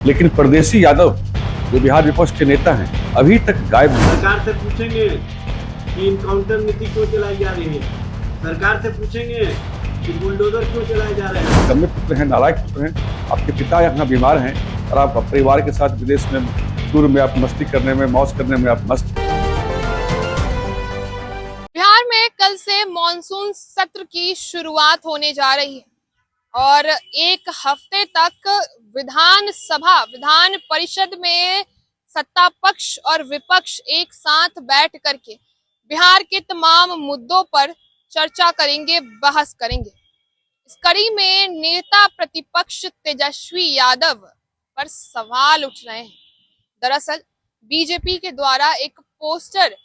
लेकिन परदेसी यादव जो बिहार विपक्ष के नेता हैं अभी तक गायब नहीं। सरकार से पूछेंगे कि इनकाउंटर नीति क्यों चलाई जा रही है। सरकार से पूछेंगे कि बुलडोजर क्यों चलाए जा रहे हैं। निकम्मे पुत्र हैं, नालायक पुत्र हैं। आपके पिता यहाँ बीमार हैं और आप परिवार के साथ विदेश में टूर में आप मस्ती करने में, मौज करने में आप मस्त हैं। बिहार में कल से मॉनसून सत्र की शुरुआत होने जा रही है और एक हफ्ते तक विधान परिषद में सत्ता पक्ष और विपक्ष एक साथ बैठ करके बिहार के तमाम मुद्दों पर चर्चा करेंगे, बहस करेंगे। इस कड़ी में नेता प्रतिपक्ष तेजस्वी यादव पर सवाल उठ रहे हैं। दरअसल बीजेपी के द्वारा एक पोस्टर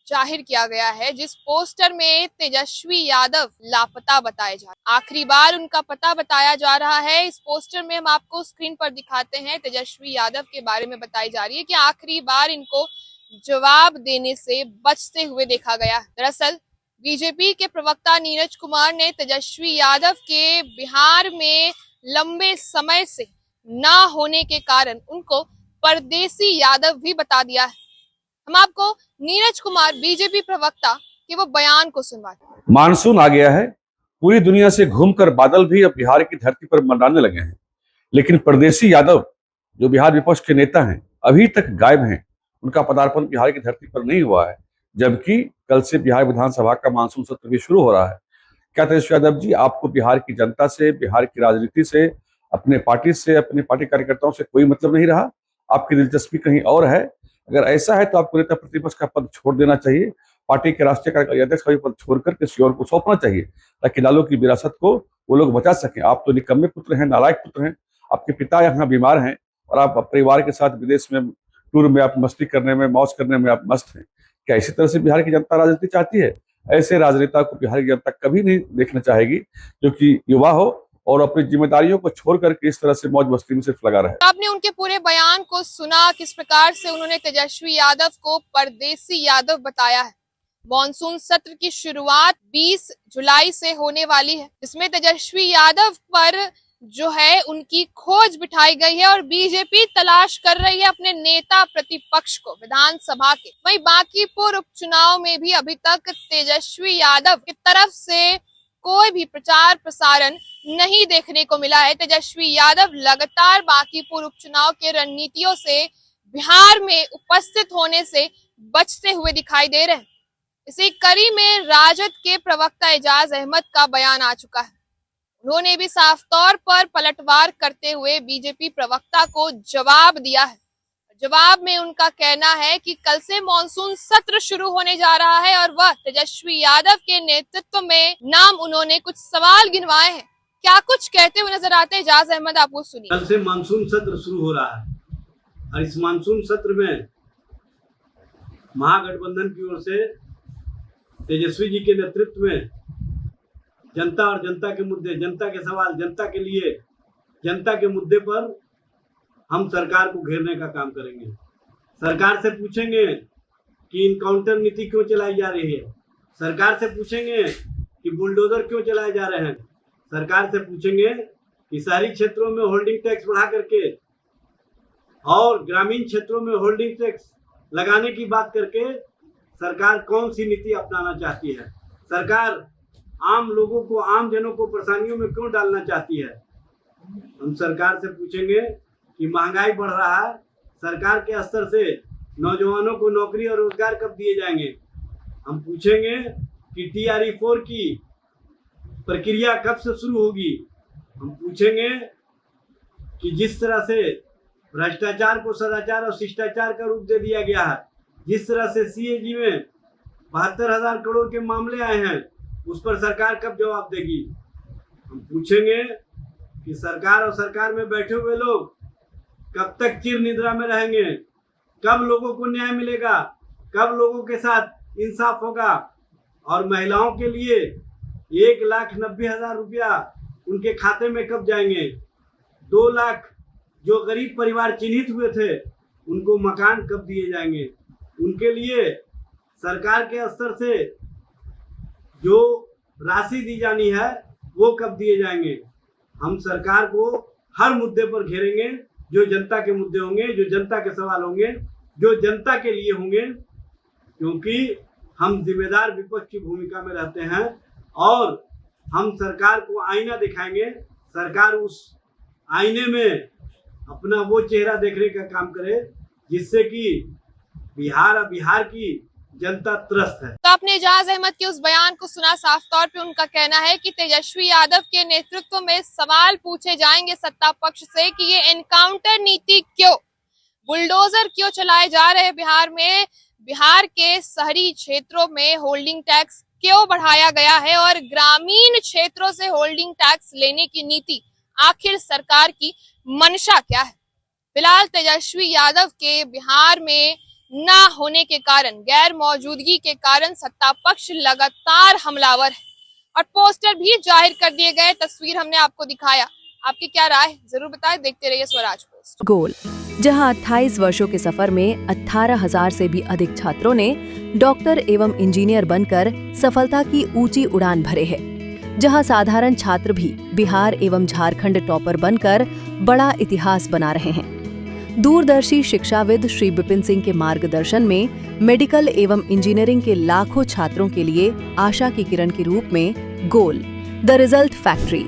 जाहिर किया गया है, जिस पोस्टर में तेजस्वी यादव लापता बताए जा रहे हैं। आखिरी बार उनका पता बताया जा रहा है। इस पोस्टर में हम आपको स्क्रीन पर दिखाते हैं। तेजस्वी यादव के बारे में बताई जा रही है कि आखिरी बार इनको जवाब देने से बचते हुए देखा गया। दरअसल बीजेपी के प्रवक्ता नीरज कुमार ने तेजस्वी यादव के बिहार में लंबे समय से न होने के कारण उनको परदेसी यादव भी बता दिया है। हम आपको नीरज कुमार बीजेपी प्रवक्ता के वो बयान को सुनवाते हैं। मानसून आ गया है, पूरी दुनिया से घूमकर बादल भी अब बिहार की धरती पर मंडराने लगे हैं, लेकिन परदेसी यादव जो बिहार विपक्ष के नेता हैं अभी तक गायब हैं। उनका पदार्पण बिहार की धरती पर नहीं हुआ है, जबकि कल से बिहार विधानसभा का मानसून सत्र भी शुरू हो रहा है। क्या तेजस्वी यादव जी, आपको बिहार की जनता से, बिहार की राजनीति से, अपने पार्टी से, अपने पार्टी कार्यकर्ताओं से कोई मतलब नहीं रहा? आपकी दिलचस्पी कहीं और है? अगर ऐसा है तो आपको नेता प्रतिपक्ष का पद छोड़ देना चाहिए। पार्टी के राष्ट्रीय कार्यकारी अध्यक्ष का भी पद छोड़कर किसी और को सौंपना चाहिए, ताकि लालू की विरासत को वो लोग बचा सकें। आप तो निकम्मे पुत्र हैं, नालायक पुत्र हैं। आपके पिता यहाँ बीमार हैं और आप परिवार के साथ विदेश में टूर में आप मस्ती करने में, मौज करने में आप मस्त हैं। क्या इसी तरह से बिहार की जनता राजनीति चाहती है? ऐसे राजनेता को बिहार की जनता कभी नहीं देखना चाहेगी, जो कि युवा हो और अपनी जिम्मेदारियों को छोड़ करके इस तरह से मौज मस्ती में सिर्फ लगा रहे। आपने उनके पूरे बयान को सुना, किस प्रकार से उन्होंने तेजस्वी यादव को परदेसी यादव बताया है। मॉनसून सत्र की शुरुआत 20 जुलाई से होने वाली है, जिसमें तेजस्वी यादव पर जो है उनकी खोज बिठाई गई है और बीजेपी तलाश कर रही है अपने नेता प्रतिपक्ष को विधानसभा के। वहीं बांकीपुर उपचुनाव में भी अभी तक तेजस्वी यादव की तरफ से कोई भी प्रचार प्रसारण नहीं देखने को मिला है। तेजस्वी यादव लगातार बांकीपुर उपचुनाव के रणनीतियों से बिहार में उपस्थित होने से बचते हुए दिखाई दे रहे हैं। इसी कड़ी में राजद के प्रवक्ता एजाज अहमद का बयान आ चुका है। उन्होंने भी साफ तौर पर पलटवार करते हुए बीजेपी प्रवक्ता को जवाब दिया है। जवाब में उनका कहना है कि कल से मॉनसून सत्र शुरू होने जा रहा है और वह तेजस्वी यादव के नेतृत्व में नाम उन्होंने कुछ सवाल गिनवाए हैं। क्या कुछ कहते हुए नजर आते हैं एजाज अहमद, आप वो सुनिए। कल से मानसून सत्र शुरू हो रहा है और इस मानसून सत्र में महागठबंधन की ओर से तेजस्वी जी के नेतृत्व में जनता और जनता के मुद्दे, जनता के सवाल, जनता के लिए, जनता के मुद्दे पर हम सरकार को घेरने का काम करेंगे। सरकार से पूछेंगे कि इनकाउंटर नीति क्यों चलाई जा रही है। सरकार से पूछेंगे कि बुलडोजर क्यों चलाए जा रहे हैं। सरकार से पूछेंगे कि शहरी क्षेत्रों में होल्डिंग टैक्स बढ़ा करके और ग्रामीण क्षेत्रों में होल्डिंग टैक्स लगाने की बात करके सरकार कौन सी नीति अपनाना चाहती है। सरकार आम लोगों को, आम जनों को परेशानियों में क्यों डालना चाहती है। हम सरकार से पूछेंगे कि महंगाई बढ़ रहा है, सरकार के स्तर से नौजवानों को नौकरी और रोजगार कब दिए जाएंगे। हम पूछेंगे कि TRE-4 की प्रक्रिया कब से शुरू होगी। हम पूछेंगे कि जिस तरह से भ्रष्टाचार को सदाचार और शिष्टाचार का रूप दे दिया गया है, जिस तरह से CAG में 72,000 करोड़ के मामले आए हैं, उस पर सरकार कब जवाब देगी। हम पूछेंगे कि सरकार और सरकार में बैठे हुए लोग कब तक चिर निद्रा में रहेंगे, कब लोगों को न्याय मिलेगा, कब लोगों के साथ इंसाफ होगा और महिलाओं के लिए 1,90,000 रुपया उनके खाते में कब जाएंगे। 2 लाख जो गरीब परिवार चिन्हित हुए थे उनको मकान कब दिए जाएंगे। उनके लिए सरकार के स्तर से जो राशि दी जानी है वो कब दिए जाएंगे। हम सरकार को हर मुद्दे पर घेरेंगे जो जनता के मुद्दे होंगे, जो जनता के सवाल होंगे, जो जनता के लिए होंगे, क्योंकि हम जिम्मेदार विपक्ष की भूमिका में रहते हैं और हम सरकार को आईना दिखाएंगे। सरकार उस आईने में अपना वो चेहरा देखने का काम करे जिससे कि बिहार की जनता त्रस्त है। तो आपने एजाज अहमद के उस बयान को सुना। साफ तौर पे उनका कहना है कि तेजस्वी यादव के नेतृत्व में सवाल पूछे जाएंगे सत्ता पक्ष से कि ये एनकाउंटर नीति क्यों, बुलडोजर क्यों चलाए जा रहे हैं बिहार में, बिहार के शहरी क्षेत्रों में होल्डिंग टैक्स क्यों बढ़ाया गया है और ग्रामीण क्षेत्रों से होल्डिंग टैक्स लेने की नीति आखिर सरकार की मंशा क्या है। फिलहाल तेजस्वी यादव के बिहार में ना होने के कारण, गैर मौजूदगी के कारण सत्ता पक्ष लगातार हमलावर है और पोस्टर भी जाहिर कर दिए गए। तस्वीर हमने आपको दिखाया। आपकी क्या राय है जरूर बताएं। देखते रहिए स्वराज पोस्ट। गोल, जहां 28 वर्षों के सफर में 18,000 से भी अधिक छात्रों ने डॉक्टर एवं इंजीनियर बनकर सफलता की ऊंची उड़ान भरे है, जहां साधारण छात्र भी बिहार एवं झारखंड टॉपर बनकर बड़ा इतिहास बना रहे हैं। दूरदर्शी शिक्षाविद श्री विपिन सिंह के मार्गदर्शन में मेडिकल एवं इंजीनियरिंग के लाखों छात्रों के लिए आशा की किरण के रूप में गोल, द रिजल्ट फैक्ट्री